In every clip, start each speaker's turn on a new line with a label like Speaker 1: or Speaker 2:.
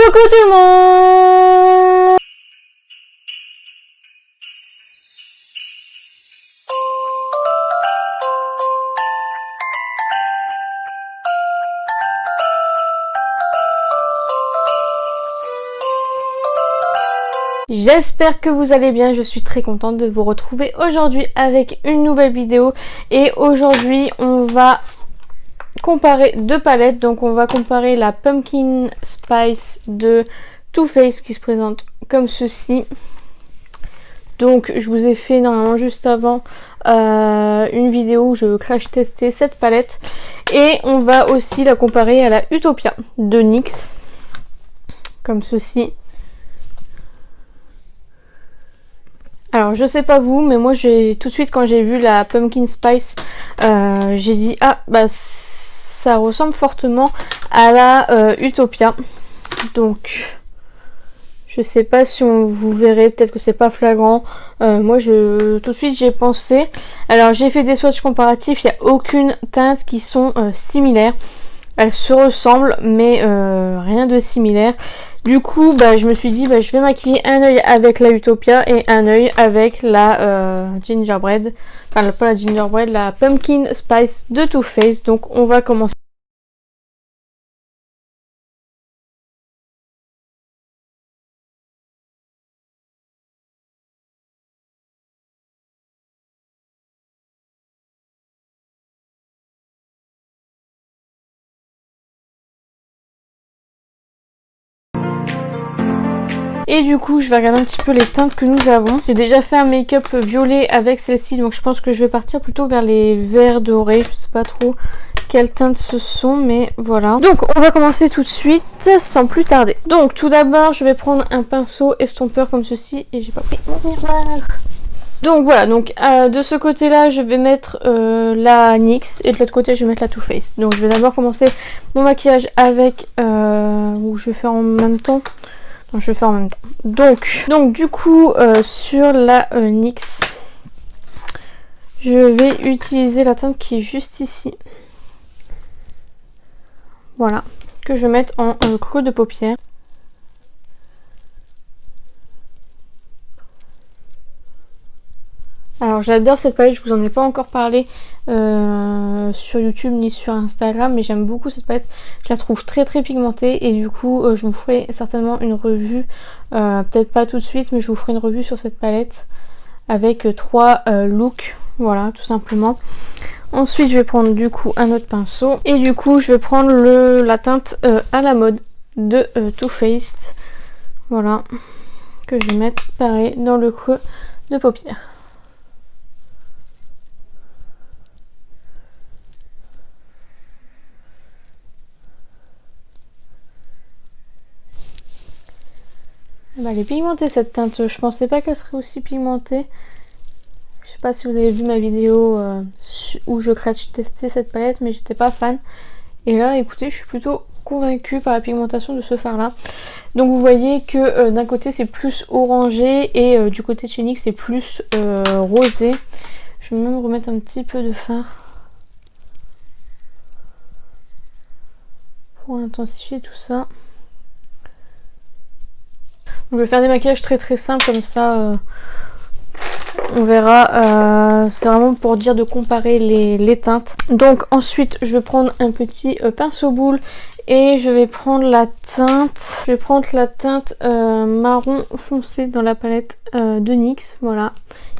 Speaker 1: Coucou tout le monde! J'espère que vous allez bien, je suis très contente de vous retrouver aujourd'hui avec une nouvelle vidéo. Et aujourd'hui on va comparer deux palettes. Donc on va comparer la Pumpkin Spice de Too Faced qui se présente comme ceci. Donc je vous ai fait normalement juste avant une vidéo où je crash testais cette palette. Et on va aussi la comparer à la Utopia de NYX comme ceci. Alors je sais pas vous, mais moi j'ai tout de suite quand j'ai vu la Pumpkin Spice, j'ai dit ah bah ça ressemble fortement à la Utopia. Donc je sais pas si vous verrez, peut-être que c'est pas flagrant. Moi tout de suite j'ai pensé. Alors j'ai fait des swatchs comparatifs, il n'y a aucune teinte qui sont similaires. Elles se ressemblent mais rien de similaire. Du coup, bah, je me suis dit, bah, je vais maquiller un œil avec la Utopia et un œil avec la Gingerbread. Enfin, pas la Gingerbread, la Pumpkin Spice de Too Faced. Donc, on va commencer. Et du coup, je vais regarder un petit peu les teintes que nous avons. J'ai déjà fait un make-up violet avec celle-ci, donc je pense que je vais partir plutôt vers les verts dorés. Je sais pas trop quelles teintes ce sont, mais voilà. Donc, on va commencer tout de suite, sans plus tarder. Donc, tout d'abord, je vais prendre un pinceau estompeur comme ceci, et j'ai pas pris mon miroir. Donc voilà, donc de ce côté-là, je vais mettre la NYX, et de l'autre côté, je vais mettre la Too Faced. Donc, je vais d'abord commencer mon maquillage avec, où je vais faire en même temps. Je vais faire en même temps. Donc du coup, sur la NYX, je vais utiliser la teinte qui est juste ici. Voilà, que je vais mettre en creux de paupière. Alors j'adore cette palette, je vous en ai pas encore parlé sur YouTube ni sur Instagram, mais j'aime beaucoup cette palette. Je la trouve très très pigmentée et du coup je vous ferai certainement une revue, peut-être pas tout de suite, mais je vous ferai une revue sur cette palette avec 3 looks, voilà tout simplement. Ensuite je vais prendre du coup un autre pinceau et du coup je vais prendre la teinte à la mode de Too Faced, voilà, que je vais mettre pareil dans le creux de paupière. Elle est pigmentée cette teinte, je pensais pas qu'elle serait aussi pigmentée. Je sais pas si vous avez vu ma vidéo où je crash testais cette palette, mais j'étais pas fan. Et là écoutez, je suis plutôt convaincue par la pigmentation de ce fard là. Donc vous voyez que d'un côté c'est plus orangé et du côté de chez NYX c'est plus rosé. Je vais même remettre un petit peu de fard pour intensifier tout ça. Donc, je vais faire des maquillages très très simples comme ça, on verra. C'est vraiment pour dire de comparer les teintes. Donc ensuite je vais prendre un petit pinceau boule et je vais prendre la teinte. Je vais prendre la teinte marron foncé dans la palette de NYX, voilà,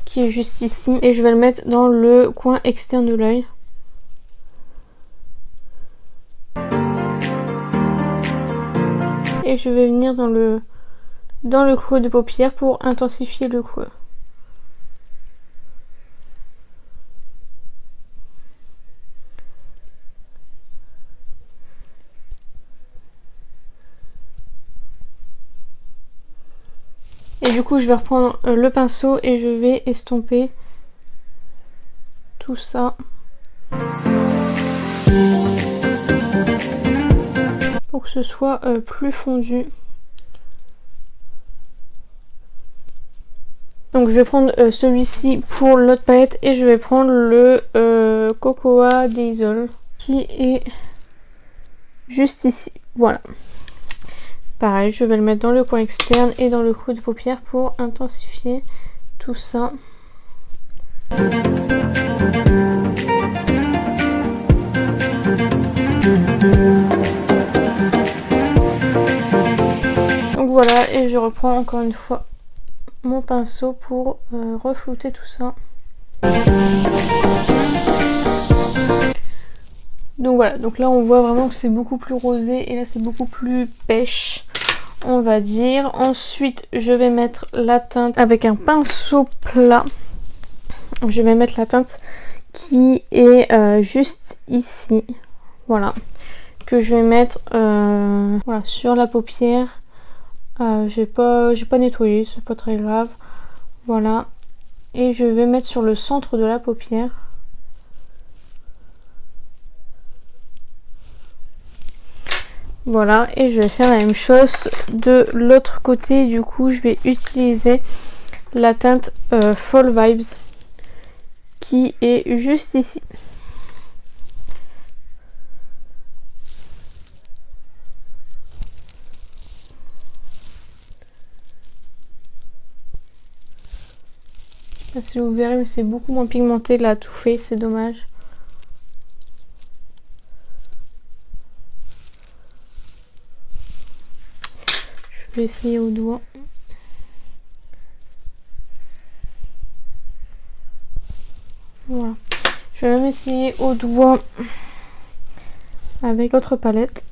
Speaker 1: qui est juste ici. Et je vais le mettre dans le coin externe de l'œil. Et je vais venir dans le creux de paupière pour intensifier le creux. Et du coup je vais reprendre le pinceau et je vais estomper tout ça pour que ce soit plus fondu. Donc je vais prendre celui-ci pour l'autre palette et je vais prendre le Cocoa Diesel qui est juste ici. Voilà. Pareil, je vais le mettre dans le coin externe et dans le creux de paupière pour intensifier tout ça. Donc voilà, et je reprends encore une fois mon pinceau pour reflouter tout ça. Donc voilà, donc là on voit vraiment que c'est beaucoup plus rosé et là c'est beaucoup plus pêche, on va dire. Ensuite je vais mettre la teinte avec un pinceau plat. Je vais mettre la teinte qui est juste ici, voilà, que je vais mettre voilà, sur la paupière. J'ai pas nettoyé, c'est pas très grave, voilà, et je vais mettre sur le centre de la paupière. Voilà, et je vais faire la même chose de l'autre côté. Du coup je vais utiliser la teinte Fall Vibes qui est juste ici. Je sais pas si vous verrez, mais c'est beaucoup moins pigmenté là, tout fait, c'est dommage. Je vais essayer au doigt. Voilà. Je vais même essayer au doigt avec l'autre palette.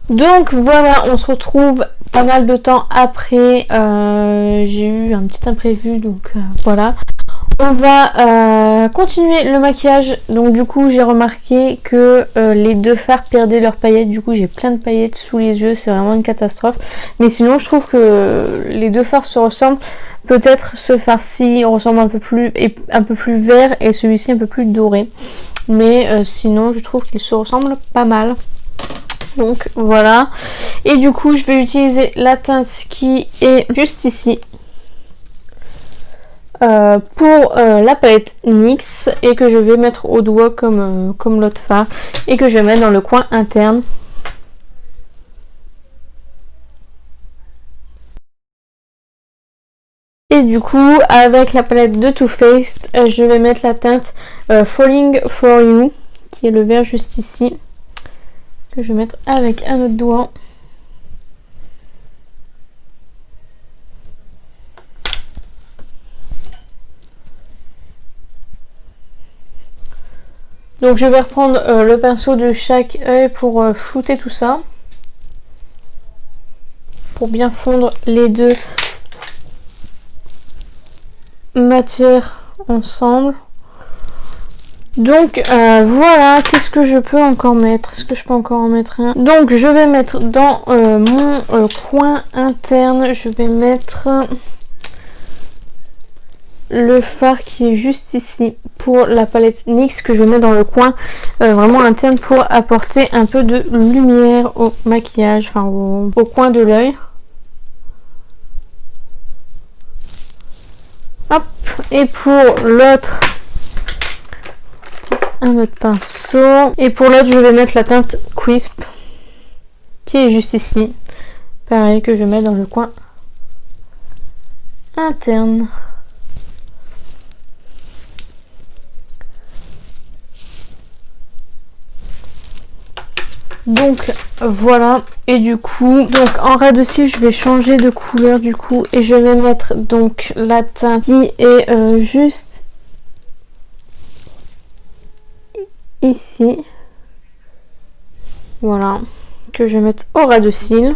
Speaker 1: Donc voilà, on se retrouve pas mal de temps après. J'ai eu un petit imprévu, donc voilà. On va continuer le maquillage. Donc du coup j'ai remarqué que les deux fards perdaient leurs paillettes. Du coup j'ai plein de paillettes sous les yeux, c'est vraiment une catastrophe. Mais sinon je trouve que les deux fards se ressemblent. Peut-être ce fard-ci ressemble un peu plus vert et celui-ci un peu plus doré. Mais sinon je trouve qu'ils se ressemblent pas mal. Donc voilà. Et du coup je vais utiliser la teinte qui est juste ici. Pour la palette NYX et que je vais mettre au doigt comme l'autre fard et que je vais mettre dans le coin interne. Et du coup avec la palette de Too Faced je vais mettre la teinte Falling For You qui est le vert juste ici, que je vais mettre avec un autre doigt. Donc je vais reprendre le pinceau de chaque œil pour flouter tout ça. Pour bien fondre les deux matières ensemble. Donc voilà, qu'est-ce que je peux encore mettre? Est-ce que je peux encore en mettre un? Donc je vais mettre dans mon coin interne, je vais mettre le fard qui est juste ici pour la palette NYX que je vais mettre dans le coin vraiment interne pour apporter un peu de lumière au maquillage, enfin au coin de l'œil. Hop, et pour l'autre, un autre pinceau. Et pour l'autre, je vais mettre la teinte Crisp qui est juste ici. Pareil, que je vais mettre dans le coin interne. Donc voilà, et du coup donc en ras de cils je vais changer de couleur du coup et je vais mettre donc la teinte qui est juste ici, voilà, que je vais mettre au ras de cils.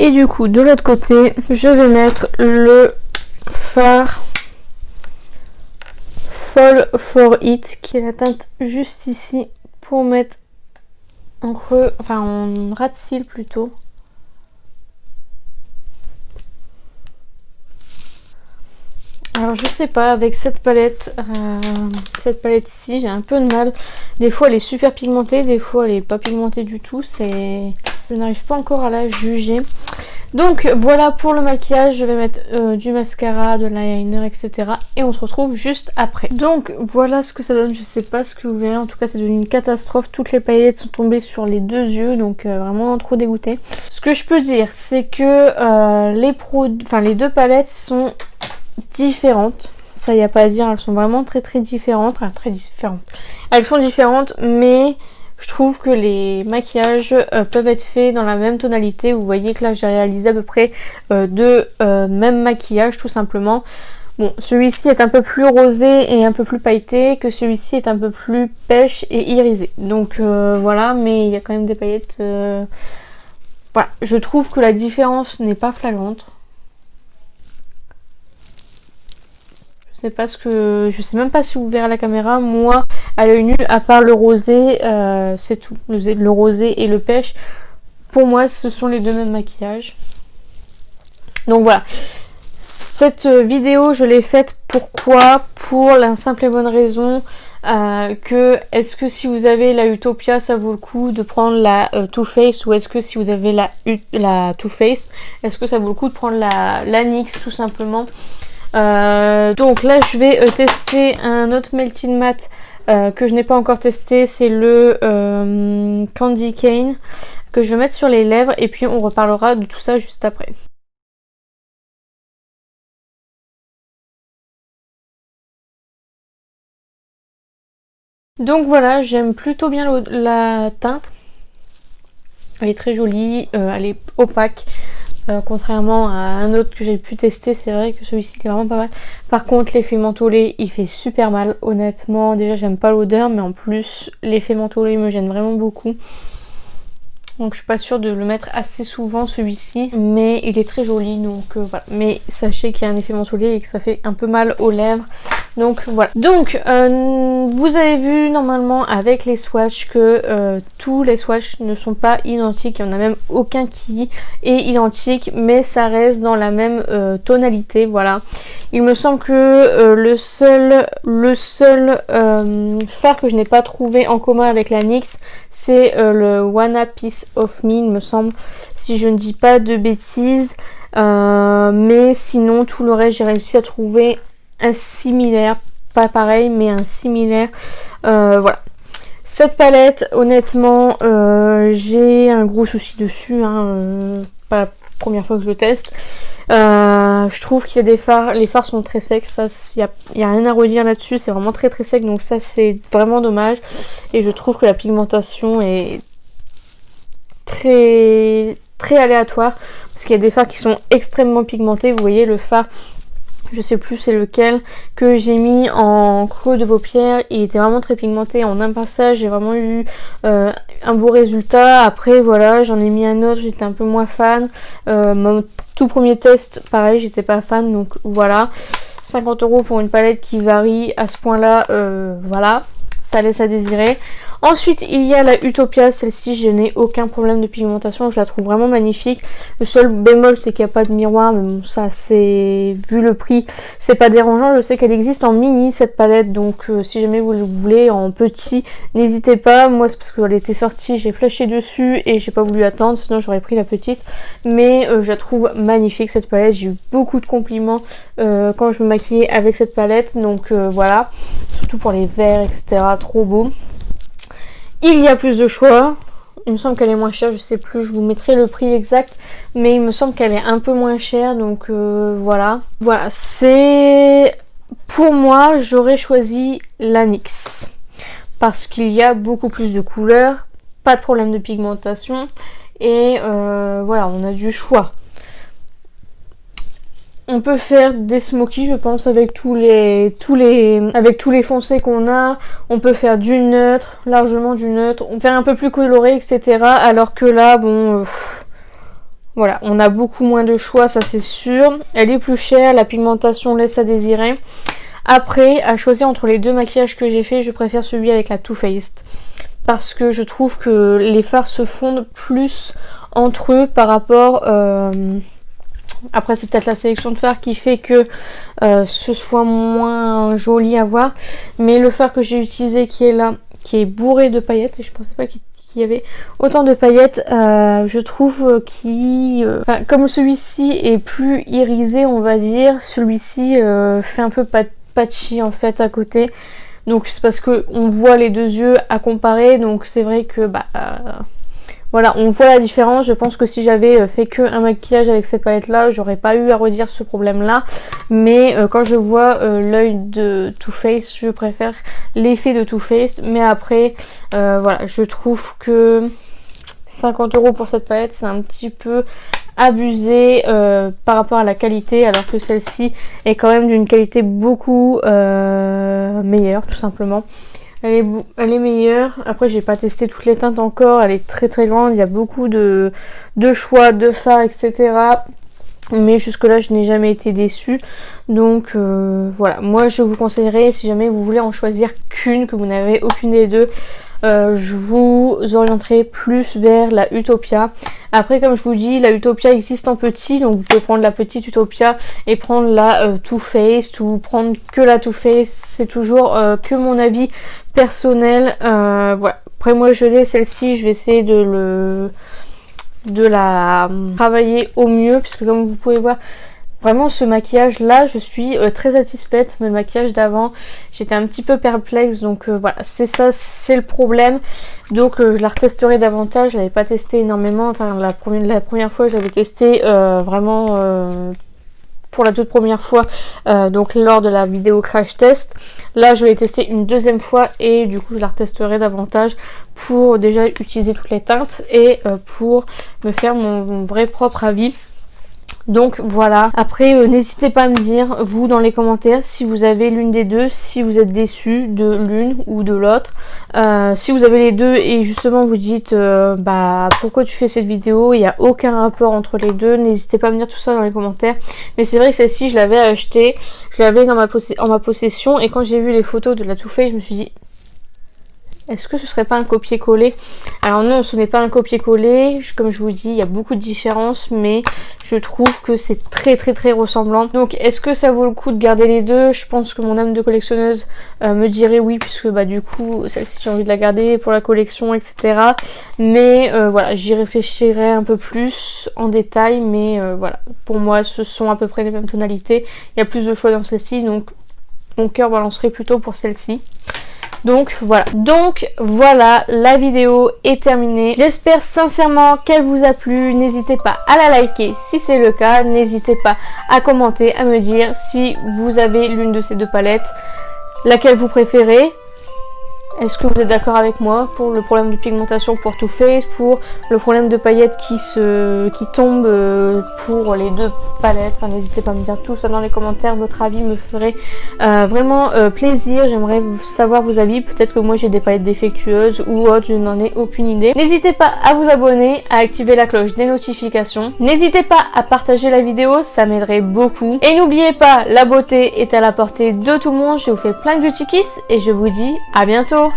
Speaker 1: Et du coup de l'autre côté je vais mettre le fard Fall For It qui est la teinte juste ici pour mettre en creux, enfin en ras de cils plutôt. Alors je sais pas, avec cette palette-ci, j'ai un peu de mal. Des fois elle est super pigmentée, des fois elle est pas pigmentée du tout. Je n'arrive pas encore à la juger. Donc voilà pour le maquillage, je vais mettre du mascara, de l'eyeliner, etc. Et on se retrouve juste après. Donc voilà ce que ça donne, je sais pas ce que vous verrez, en tout cas c'est devenu une catastrophe. Toutes les paillettes sont tombées sur les deux yeux, donc vraiment trop dégoûtée. Ce que je peux dire, c'est que les deux palettes sont différentes. Ça y a pas à dire, elles sont vraiment très différentes. Enfin, très différentes. Elles sont différentes, mais je trouve que les maquillages peuvent être faits dans la même tonalité. Vous voyez que là j'ai réalisé à peu près deux mêmes maquillages tout simplement. Bon, celui-ci est un peu plus rosé et un peu plus pailleté, que celui-ci est un peu plus pêche et irisé. Donc voilà, mais il y a quand même des paillettes. Voilà, je trouve que la différence n'est pas flagrante. Je sais même pas si vous verrez à la caméra. Moi, à l'œil nu, à part le rosé, c'est tout. Le rosé et le pêche, pour moi, ce sont les deux mêmes maquillages. Donc voilà. Cette vidéo, je l'ai faite pourquoi? Pour la simple et bonne raison est-ce que si vous avez la Utopia, ça vaut le coup de prendre la Too Faced, ou est-ce que si vous avez la Too Faced, est-ce que ça vaut le coup de prendre la NYX tout simplement? Donc là je vais tester un autre melting matte que je n'ai pas encore testé, c'est le Candy Cane que je vais mettre sur les lèvres et puis on reparlera de tout ça juste après. Donc voilà, j'aime plutôt bien la teinte, elle est très jolie, elle est opaque. Contrairement à un autre que j'ai pu tester, c'est vrai que celui-ci est vraiment pas mal. Par contre, l'effet mentholé, il fait super mal. Honnêtement, déjà j'aime pas l'odeur, mais en plus l'effet mentholé me gêne vraiment beaucoup. Donc je suis pas sûre de le mettre assez souvent celui-ci, mais il est très joli, donc voilà. Mais sachez qu'il y a un effet mentholé et que ça fait un peu mal aux lèvres. Donc voilà. Donc vous avez vu normalement avec les swatchs que tous les swatchs ne sont pas identiques. Il n'y en a même aucun qui est identique, mais ça reste dans la même tonalité. Voilà. Il me semble que le seul fard que je n'ai pas trouvé en commun avec la NYX, c'est le Wanna Piece of Me, il me semble, si je ne dis pas de bêtises. Mais sinon tout le reste j'ai réussi à trouver un similaire, pas pareil mais un similaire. Voilà, cette palette honnêtement j'ai un gros souci dessus, hein, pas la première fois que je le teste. Je trouve qu'il y a des fards, les fards sont très secs, ça il y a rien à redire là-dessus, c'est vraiment très sec, donc ça c'est vraiment dommage. Et je trouve que la pigmentation est très aléatoire, parce qu'il y a des fards qui sont extrêmement pigmentés. Vous voyez le fard, je sais plus c'est lequel, que j'ai mis en creux de paupière, il était vraiment très pigmenté. En un passage j'ai vraiment eu un beau résultat. Après voilà, j'en ai mis un autre, j'étais un peu moins fan. Mon tout premier test pareil, j'étais pas fan, donc voilà. 50 € pour une palette qui varie à ce point là, voilà, ça laisse à désirer. Ensuite il y a la Utopia, celle-ci je n'ai aucun problème de pigmentation, je la trouve vraiment magnifique. Le seul bémol c'est qu'il n'y a pas de miroir, mais bon ça c'est, vu le prix c'est pas dérangeant. Je sais qu'elle existe en mini cette palette, donc si jamais vous le voulez en petit, n'hésitez pas. Moi c'est parce qu'elle était sortie, j'ai flashé dessus et j'ai pas voulu attendre, sinon j'aurais pris la petite. Mais je la trouve magnifique cette palette, j'ai eu beaucoup de compliments quand je me maquillais avec cette palette, donc voilà, surtout pour les verres etc, trop beau. Il y a plus de choix, il me semble qu'elle est moins chère, je sais plus, je vous mettrai le prix exact, mais il me semble qu'elle est un peu moins chère, donc voilà. Voilà, c'est... Pour moi, j'aurais choisi la NYX, parce qu'il y a beaucoup plus de couleurs, pas de problème de pigmentation, et voilà, on a du choix. On peut faire des smokies, je pense, avec tous les foncés qu'on a. On peut faire du neutre, largement du neutre. On peut faire un peu plus coloré, etc. Alors que là, bon, voilà, on a beaucoup moins de choix, ça c'est sûr. Elle est plus chère, la pigmentation laisse à désirer. Après, à choisir entre les deux maquillages que j'ai fait, je préfère celui avec la Too Faced. Parce que je trouve que les fards se fondent plus entre eux par rapport Après c'est peut-être la sélection de fard qui fait que ce soit moins joli à voir. Mais le fard que j'ai utilisé qui est là, qui est bourré de paillettes, et je pensais pas qu'il y avait autant de paillettes, je trouve comme celui-ci est plus irisé, on va dire, celui-ci fait un peu patchy en fait à côté. Donc c'est parce que on voit les deux yeux à comparer, donc c'est vrai que voilà, on voit la différence. Je pense que si j'avais fait que un maquillage avec cette palette là, j'aurais pas eu à redire ce problème là. Mais quand je vois l'œil de Too Faced, je préfère l'effet de Too Faced. Mais après, voilà, je trouve que 50 € pour cette palette, c'est un petit peu abusé par rapport à la qualité, alors que celle-ci est quand même d'une qualité beaucoup meilleure, tout simplement. Elle est meilleure. Après j'ai pas testé toutes les teintes encore, elle est très très grande, il y a beaucoup de choix de fards, etc. Mais jusque là je n'ai jamais été déçue. Donc voilà, moi je vous conseillerais, si jamais vous voulez en choisir qu'une, que vous n'avez aucune des deux, je vous orienterai plus vers la Utopia. Après comme je vous dis, la Utopia existe en petit, donc vous pouvez prendre la petite Utopia et prendre la Too Faced, ou prendre que la Too Faced, c'est toujours que mon avis personnel. Voilà, après moi je l'ai celle-ci, je vais essayer de la travailler au mieux, puisque comme vous pouvez voir, vraiment ce maquillage là je suis très satisfaite, mais le maquillage d'avant j'étais un petit peu perplexe, donc voilà, c'est ça, c'est le problème. Donc je la retesterai davantage, je l'avais pas testé énormément, enfin la première fois je l'avais testé vraiment pour la toute première fois, donc lors de la vidéo crash test. Là je l'ai testé une deuxième fois et du coup je la retesterai davantage pour déjà utiliser toutes les teintes et pour me faire mon vrai propre avis. Donc voilà, après n'hésitez pas à me dire vous dans les commentaires si vous avez l'une des deux, si vous êtes déçu de l'une ou de l'autre. Si vous avez les deux et justement vous dites pourquoi tu fais cette vidéo, il n'y a aucun rapport entre les deux, n'hésitez pas à me dire tout ça dans les commentaires. Mais c'est vrai que celle-ci je l'avais achetée, je l'avais en ma possession, et quand j'ai vu les photos de la Too Faced je me suis dit, est-ce que ce serait pas un copier-coller? Alors non, ce n'est pas un copier-coller. Comme je vous dis, il y a beaucoup de différences, mais je trouve que c'est très très très ressemblant. Donc est-ce que ça vaut le coup de garder les deux? Je pense que mon âme de collectionneuse me dirait oui, puisque du coup, celle-ci j'ai envie de la garder pour la collection, etc. Mais voilà, j'y réfléchirai un peu plus en détail, mais voilà, pour moi ce sont à peu près les mêmes tonalités. Il y a plus de choix dans celle-ci, donc mon cœur balancerait plutôt pour celle-ci. Donc voilà, la vidéo est terminée. J'espère sincèrement qu'elle vous a plu. N'hésitez pas à la liker si c'est le cas. N'hésitez pas à commenter, à me dire si vous avez l'une de ces deux palettes, laquelle vous préférez. Est-ce que vous êtes d'accord avec moi pour le problème de pigmentation pour Too Faced, pour le problème de paillettes qui tombent pour les deux palettes? Enfin, n'hésitez pas à me dire tout ça dans les commentaires, votre avis me ferait vraiment plaisir. J'aimerais savoir vos avis, peut-être que moi j'ai des palettes défectueuses ou autres, je n'en ai aucune idée. N'hésitez pas à vous abonner, à activer la cloche des notifications. N'hésitez pas à partager la vidéo, ça m'aiderait beaucoup. Et n'oubliez pas, la beauté est à la portée de tout le monde. Je vous fais plein de beauty kiss et je vous dis à bientôt.